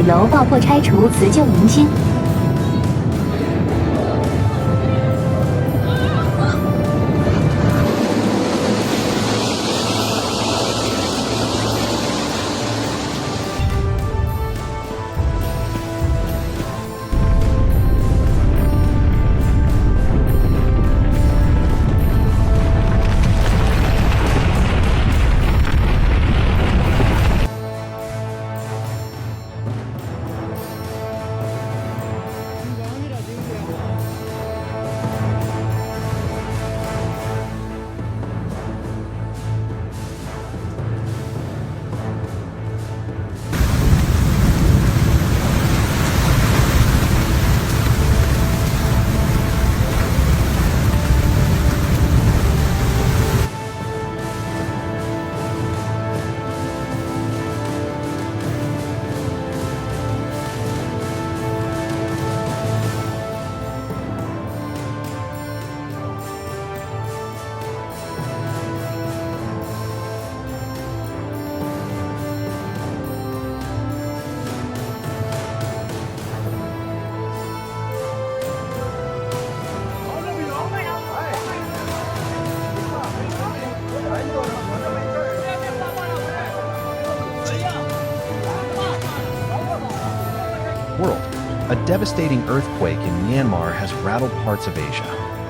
毁楼爆破拆除辞旧迎新。World. A devastating earthquake in Myanmar has rattled parts of Asia.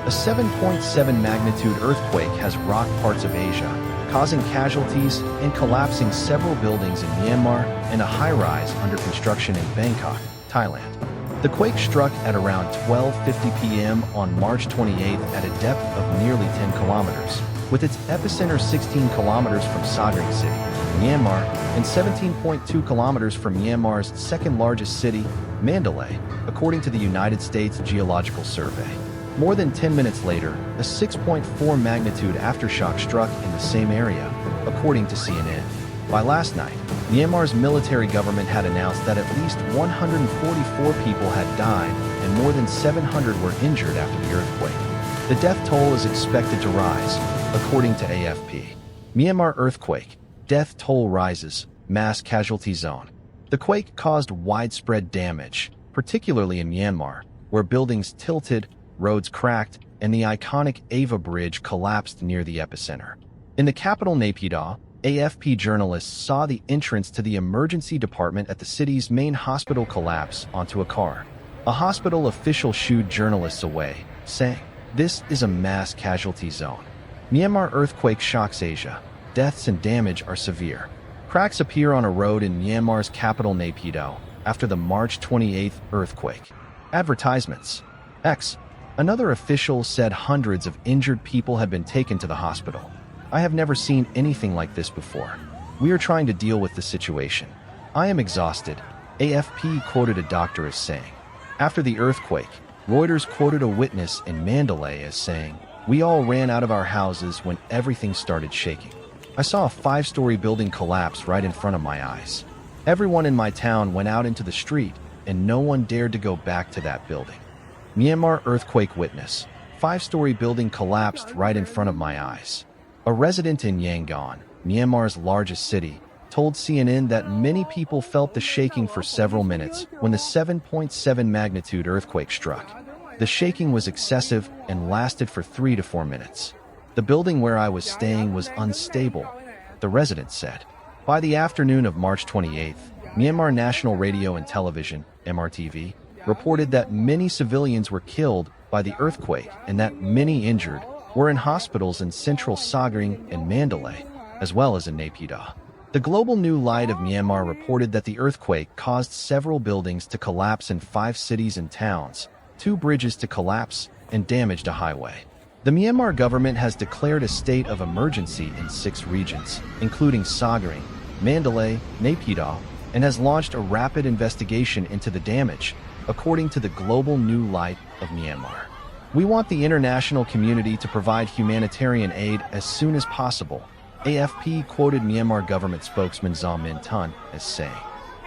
A 7.7 magnitude earthquake has rocked parts of Asia, causing casualties and collapsing several buildings in Myanmar and a high-rise under construction in Bangkok, Thailand. The quake struck at around 12:50 p.m. on March 28th at a depth of nearly 10 kilometers, with its epicenter 16 kilometers from Sagaing City, Myanmar, and 17.2 kilometers from Myanmar's second-largest city, Mandalay, according to the United States Geological Survey. More than 10 minutes later, a 6.4 magnitude aftershock struck in the same area, according to CNN. By last night, Myanmar's military government had announced that at least 144 people had died and more than 700 were injured after the earthquake. The death toll is expected to rise, according to AFP. Myanmar earthquake, death toll rises, mass casualty zone. The quake caused widespread damage, particularly in Myanmar, where buildings tilted, roads cracked, and the iconic Ava Bridge collapsed near the epicenter. In the capital Naypyidaw, AFP journalists saw the entrance to the emergency department at the city's main hospital collapse onto a car. A hospital official shooed journalists away, saying, "This is a mass casualty zone." Myanmar earthquake shocks Asia. Deaths and damage are severe. Cracks appear on a road in Myanmar's capital Naypyidaw after the March 28th earthquake. Advertisements. X. Another official said hundreds of injured people had been taken to the hospital. "I have never seen anything like this before. We are trying to deal with the situation. I am exhausted," AFP quoted a doctor as saying. After the earthquake, Reuters quoted a witness in Mandalay as saying, "We all ran out of our houses when everything started shaking. I saw a 5-story building collapse right in front of my eyes. Everyone in my town went out into the street, and no one dared to go back to that building." Myanmar earthquake witness. 5-story building collapsed right in front of my eyes. A resident in Yangon, Myanmar's largest city, told CNN that many people felt the shaking for several minutes when the 7.7 magnitude earthquake struck. The shaking was excessive and lasted for 3 to 4 minutes. "The building where I was staying was unstable," the resident said. By the afternoon of March 28th, Myanmar National Radio and Television, MRTV, reported that many civilians were killed by the earthquake and that many injured were in hospitals in central Sagaing and Mandalay, as well as in Naypyidaw. The Global New Light of Myanmar reported that the earthquake caused several buildings to collapse in 5 cities and towns, 2 bridges to collapse, and damaged a highway. The Myanmar government has declared a state of emergency in 6 regions, including Sagaing, Mandalay, Naypyidaw, and has launched a rapid investigation into the damage, according to the Global New Light of Myanmar. "We want the international community to provide humanitarian aid as soon as possible," AFP quoted Myanmar government spokesman Zaw Min Tun as saying.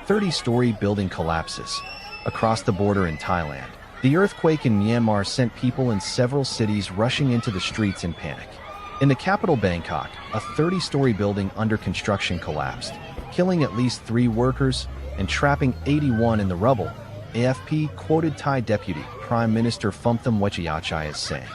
30-story building collapses. Across the border in Thailand, the earthquake in Myanmar sent people in several cities rushing into the streets in panic. In the capital Bangkok, a 30-story building under construction collapsed, killing at least 3 workers and trapping 81 in the rubble, AFP quoted Thai Deputy Prime Minister Phumtham Wechayachai as saying,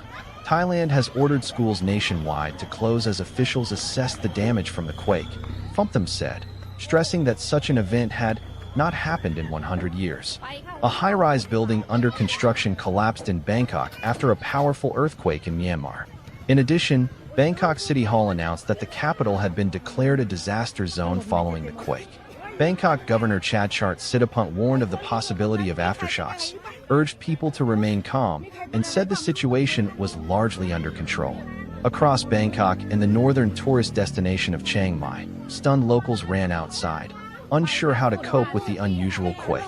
Thailand has ordered schools nationwide to close as officials assess the damage from the quake, Phumtham said, stressing that such an event had not happened in 100 years. A high-rise building under construction collapsed in Bangkok after a powerful earthquake in Myanmar. In addition, Bangkok City Hall announced that the capital had been declared a disaster zone following the quake. Bangkok Governor Chadchart Sitapont warned of the possibility of aftershocks, urged people to remain calm, and said the situation was largely under control. Across Bangkok and the northern tourist destination of Chiang Mai, stunned locals ran outside, unsure how to cope with the unusual quake.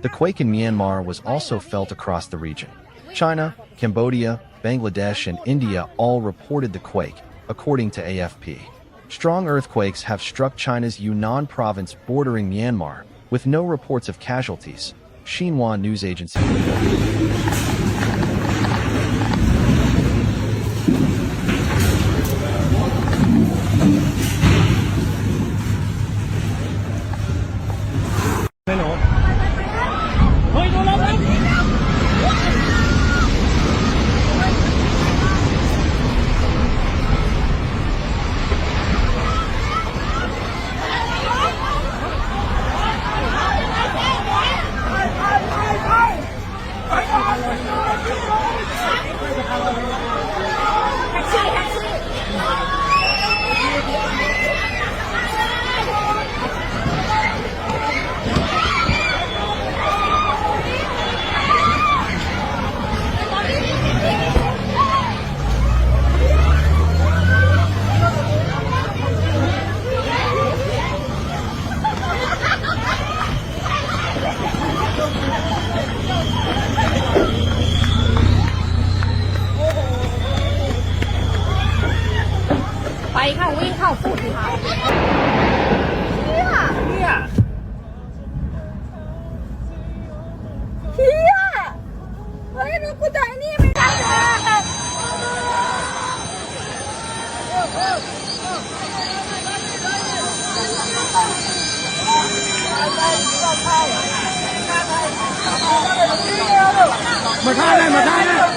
The quake in Myanmar was also felt across the region. China, Cambodia, Bangladesh, and India all reported the quake, according to AFP. Strong earthquakes have struck China's Yunnan province bordering Myanmar, with no reports of casualties, Xinhua news agency reported. ค่ะวิ่งเข้าฝุ่นค่ะเนี่ยเฮียเฮ้ยรถกูจ่ายนี่ไม่ได้เลยมาท่าได้มาท่าได้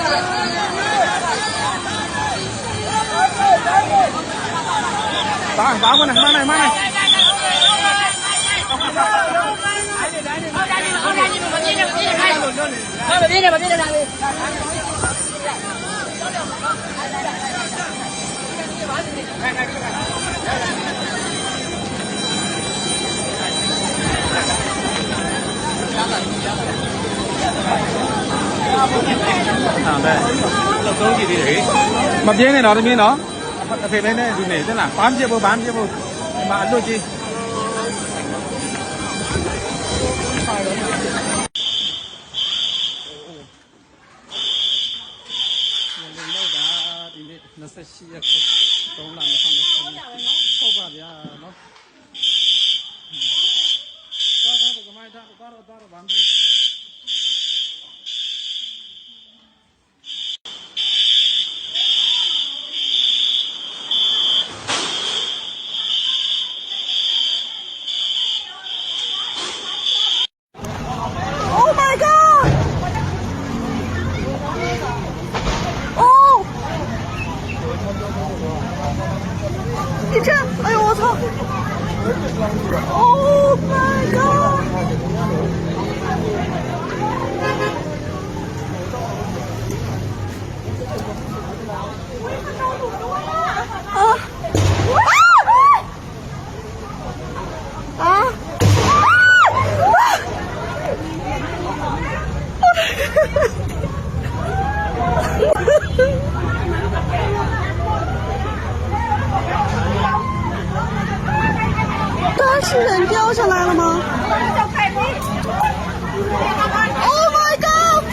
บ้างมาหน่อยมาหน่อยมาหน่อยmà biết này nó thì biết nó phải bên này dùng để tức là bán chưa mà ăn đôi chi nó sẽ xia không làm nó không vào thì nó có mai ta bán đi Oh my god!它是人掉下来了吗 ？Oh my god！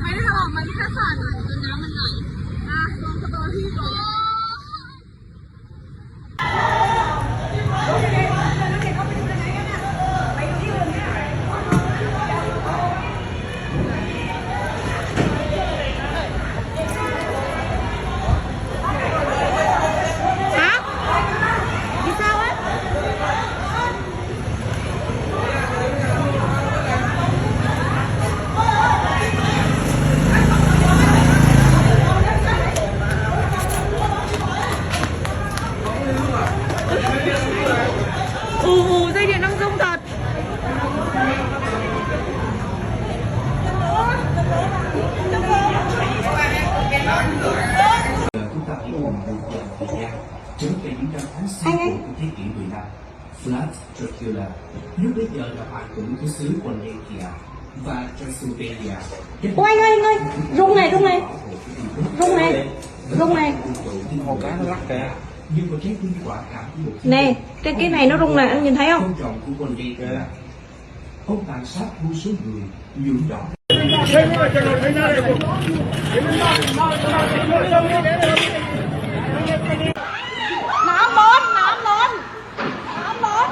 ไม่ได้ถลอกมันแค่สั่นจนน้ำมันไหลลงกระโดดที่ก่อน เ tháng 6 của thế kỷ 15. Flat Dracula. Lúc bấy giờ là hoàng tử của xứ Wallachia và Transylvania. Ôi anh ơi, rung này, rung này, rung này, rung này. Hồ cá nó lắc kìa. Nhưng mà trái tim quả cảm của một Nè, cái này nó rung này, anh nhìn thấy không? tôn trọng của Wallachia. Ông tàn sát vô số người, nhuộm đỏ. Nắm lớn, nắm lớn, nắm lớn.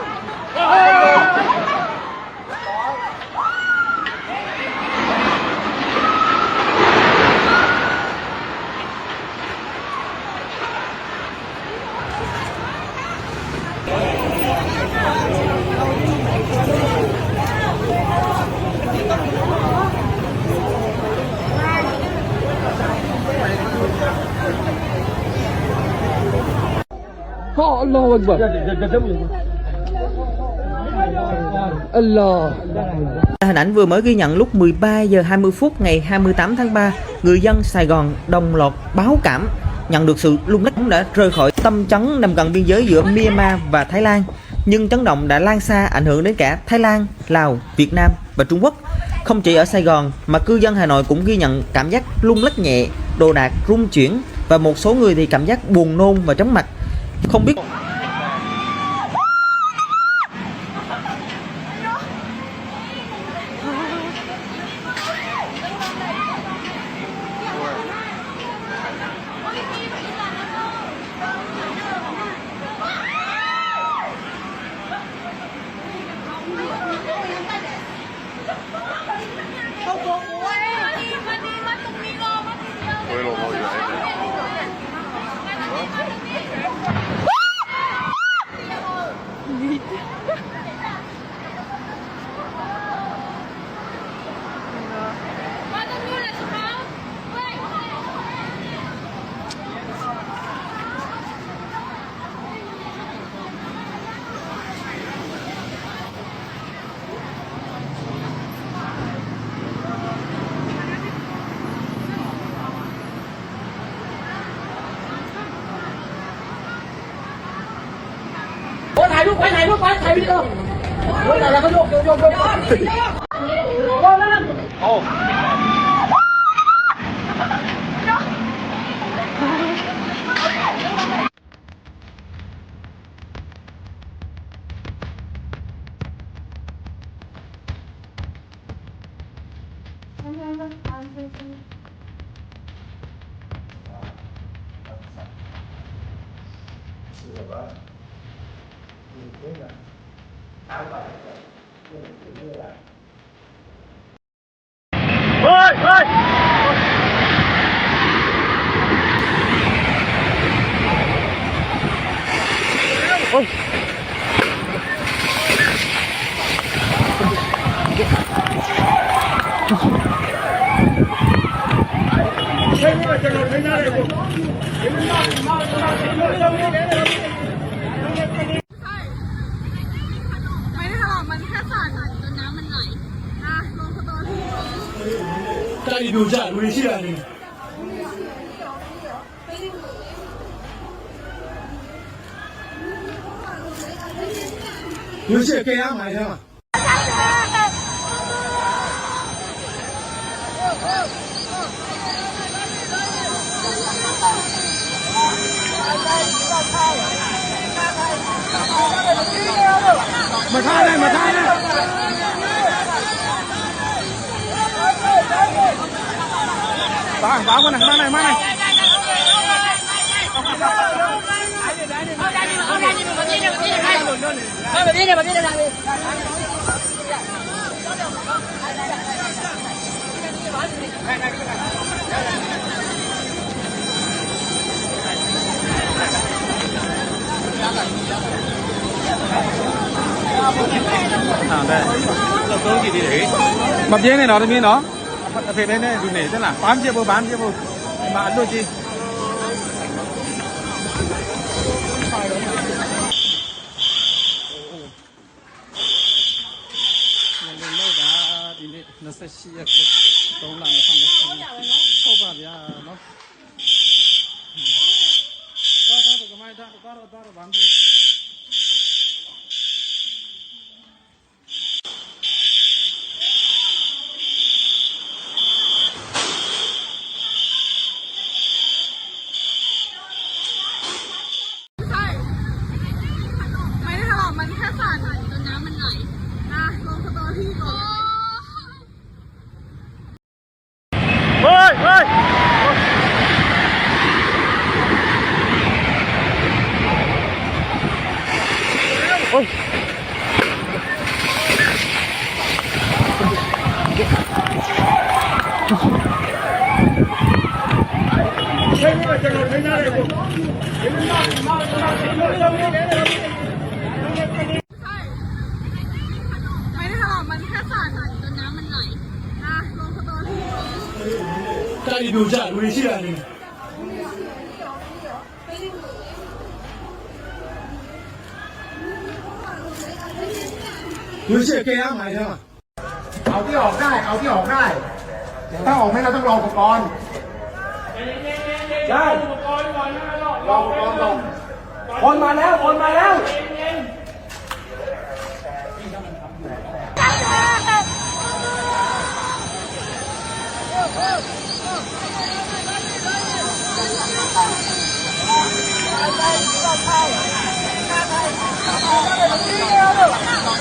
Allah Akbar. Allah. Hình ảnh vừa mới ghi nhận lúc 13 giờ 20 phút ngày 28 tháng 3, người dân Sài Gòn đồng loạt báo cảm nhận được sự rung lắc đã rời khỏi tâm chấn nằm gần biên giới giữa Myanmar và Thái Lan. Nhưng chấn động đã lan xa ảnh hưởng đến cả Thái Lan, Lào, Việt Nam và Trung Quốc. Không chỉ ở Sài Gòn mà cư dân Hà Nội cũng ghi nhận cảm giác rung lắc nhẹ, đồ đạc rung chuyển và một số người thì cảm giác buồn nôn và chóng mặt. Không biếtถ่ายรูปไว้ถ่ายรูปไว้ถ่ายวิดีโอถ่ายแล้วก็โยกโอ้เฮ้ยเฮ้ยโอ้ยไม่ได้ถลอกมันแค่สั่นจนน้ำมันไหลอ่ะลงสตอรี่ 家里留下微信啊你。游戏给俺买一下。มาท่าได้มาท่าได้บ้างมาหน่อยมาหน่อยมาหน่อยđây mà biến này nó thì nó phải bên này dù nể tức là bán chưa mà ăn đôi chi nó sẽ xì cái tông làm nó xong nó không vào nó có cái mai ta ใช่ไม่ได้ทะเลาะมันแค่สั่นจนน้ำมันไหลนะลงสตอรี่ก่อน ไม่ได้ทะเลาะมันแค่สั่นจนน้ำมันไหลนะลงสตอรี่ก่อน 家里留下微信啊，你。微信给他买的。เอาที่ออกได้ เอาที่ออกได้ ถ้าออกไม่ได้ต้องรออุปกรณ์ได้รออุปกรณ์ก่อนคนมาแล้วคนมาแล้ว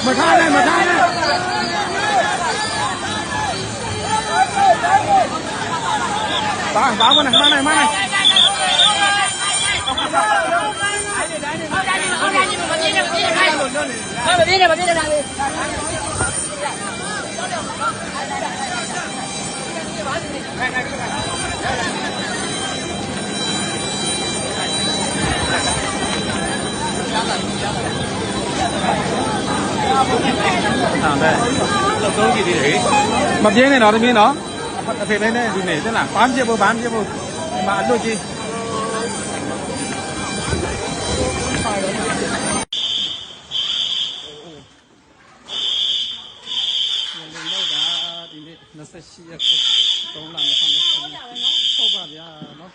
มาท่าเลยมาท่าเลยบ้ามาหน่อยมาหน่อยมาหน่อยmà biết này nó thì biết nó phải bên này thì này tức là bám chưa mà đôi chi nó sẽ xịt tông làm nó không vào gì nó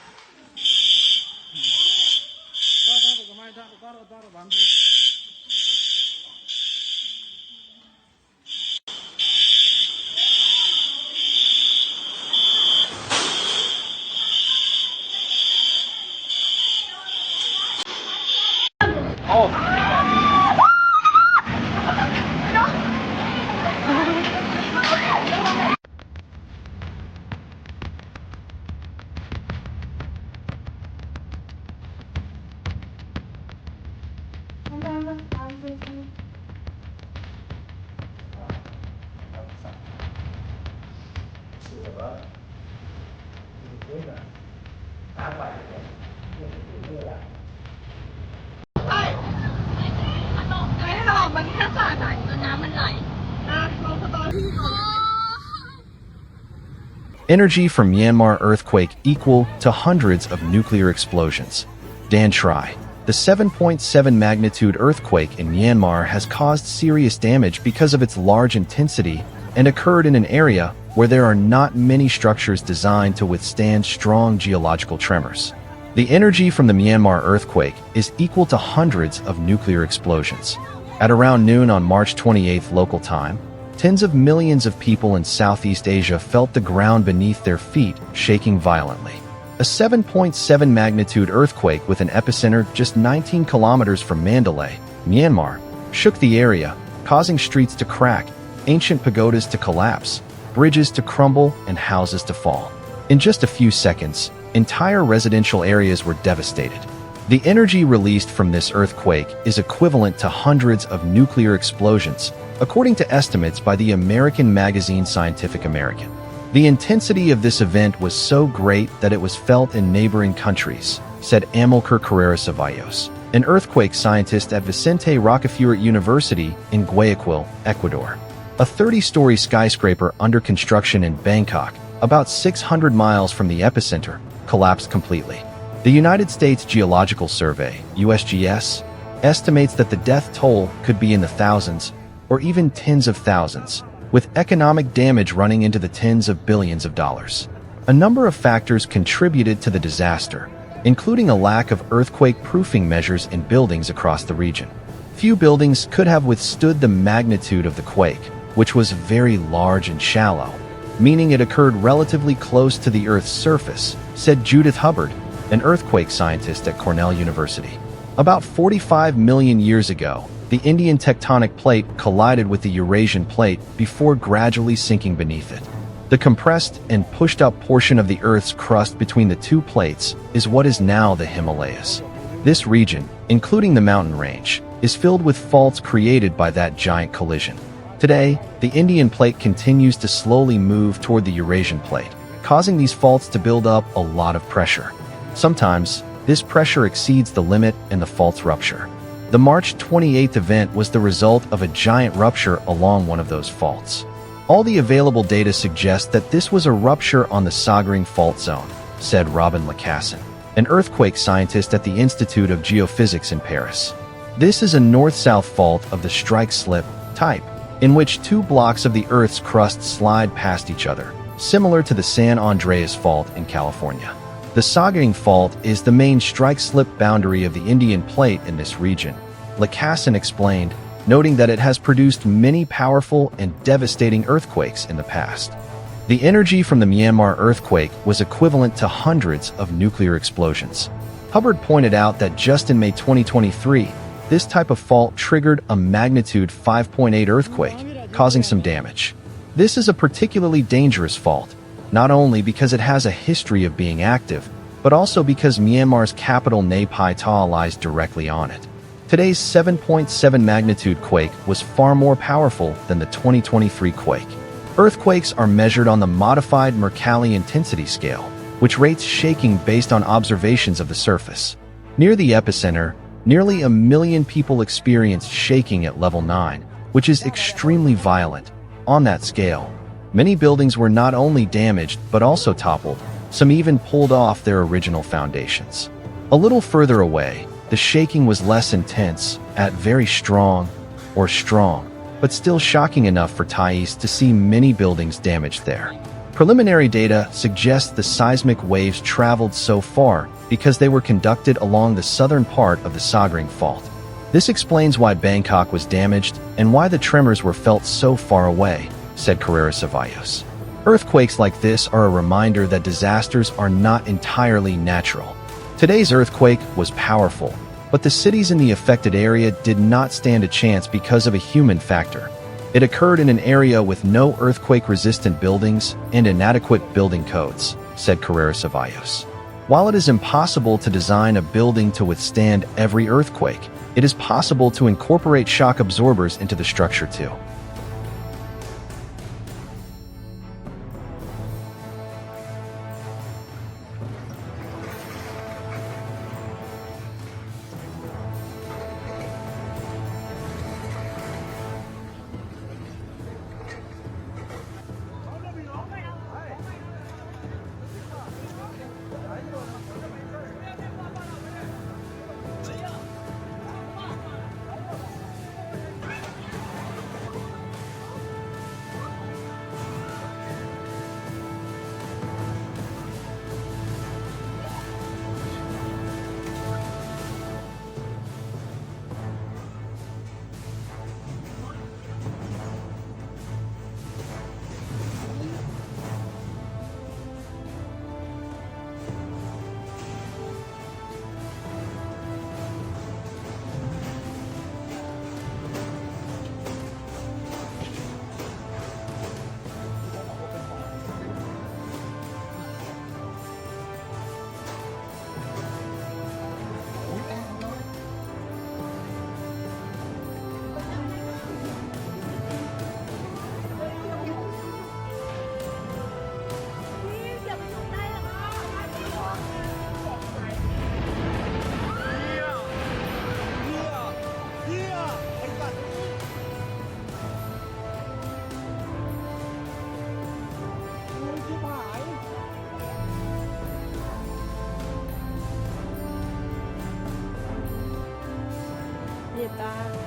có mai có bám đi Energy from Myanmar earthquake equal to hundreds of nuclear explosions. Dan Tri. The 7.7 magnitude earthquake in Myanmar has caused serious damage because of its large intensity and occurred in an area where there are not many structures designed to withstand strong geological tremors. The energy from the Myanmar earthquake is equal to hundreds of nuclear explosions. At around noon on March 28 local time, tens of millions of people in Southeast Asia felt the ground beneath their feet shaking violently. A 7.7 magnitude earthquake with an epicenter just 19 kilometers from Mandalay, Myanmar, shook the area, causing streets to crack, ancient pagodas to collapse, bridges to crumble, and houses to fall. In just a few seconds, entire residential areas were devastated. The energy released from this earthquake is equivalent to hundreds of nuclear explosions, according to estimates by the American magazine Scientific American. The intensity of this event was so great that it was felt in neighboring countries, said Amilcar Carrera Ceballos, an earthquake scientist at Vicente Rocafuerte University in Guayaquil, Ecuador. A 30-story skyscraper under construction in Bangkok, about 600 miles from the epicenter, collapsed completely. The United States Geological Survey, USGS, estimates that the death toll could be in the thousands, or even tens of thousands, with economic damage running into the tens of billions of dollars. A number of factors contributed to the disaster, including a lack of earthquake-proofing measures in buildings across the region. Few buildings could have withstood the magnitude of the quake, which was very large and shallow, meaning it occurred relatively close to the Earth's surface, said Judith Hubbard, an earthquake scientist at Cornell University. About 45 million years ago, the Indian tectonic plate collided with the Eurasian plate before gradually sinking beneath it. The compressed and pushed-up portion of the Earth's crust between the two plates is what is now the Himalayas. This region, including the mountain range, is filled with faults created by that giant collision. Today, the Indian plate continues to slowly move toward the Eurasian plate, causing these faults to build up a lot of pressure. Sometimes, this pressure exceeds the limit and the faults rupture. The March 28th event was the result of a giant rupture along one of those faults. All the available data suggests that this was a rupture on the Sagaing Fault Zone, said Robin Lacassin, an earthquake scientist at the Institute of Geophysics in Paris. This is a north-south fault of the strike-slip type, in which two blocks of the Earth's crust slide past each other, similar to the San Andreas Fault in California. The Sagaing Fault is the main strike-slip boundary of the Indian plate in this region, Lacassin explained, noting that it has produced many powerful and devastating earthquakes in the past. The energy from the Myanmar earthquake was equivalent to hundreds of nuclear explosions. Hubbard pointed out that just in May 2023, this type of fault triggered a magnitude 5.8 earthquake, causing some damage. This is a particularly dangerous fault, not only because it has a history of being active, but also because Myanmar's capital Nay Pai Tha lies directly on it. Today's 7.7 magnitude quake was far more powerful than the 2023 quake. Earthquakes are measured on the modified Mercalli intensity scale, which rates shaking based on observations of the surface. Near the epicenter, nearly 1 million people experienced shaking at level 9, which is extremely violent. On that scale, many buildings were not only damaged but also toppled, some even pulled off their original foundations. A little further away, the shaking was less intense, at very strong, but still shocking enough for Thais to see many buildings damaged there. Preliminary data suggests the seismic waves traveled so far because they were conducted along the southern part of the Sagaing Fault. This explains why Bangkok was damaged and why the tremors were felt so far away, said Carrera Ceballos. Earthquakes like this are a reminder that disasters are not entirely natural. Today's earthquake was powerful, but the cities in the affected area did not stand a chance because of a human factor. It occurred in an area with no earthquake-resistant buildings and inadequate building codes, said Carrera Ceballos. While it is impossible to design a building to withstand every earthquake, it is possible to incorporate shock absorbers into the structure too.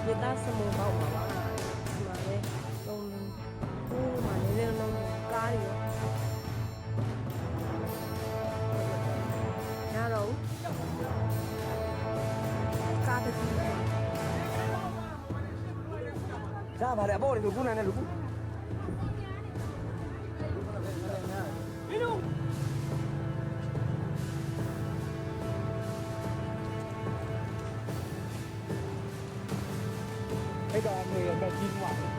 người ta sẽ mù bầu mà đây nông mà này nông cá gì nhà đâu ra bà đẹp bộ thì lục này này lục cái đòn này là chín quả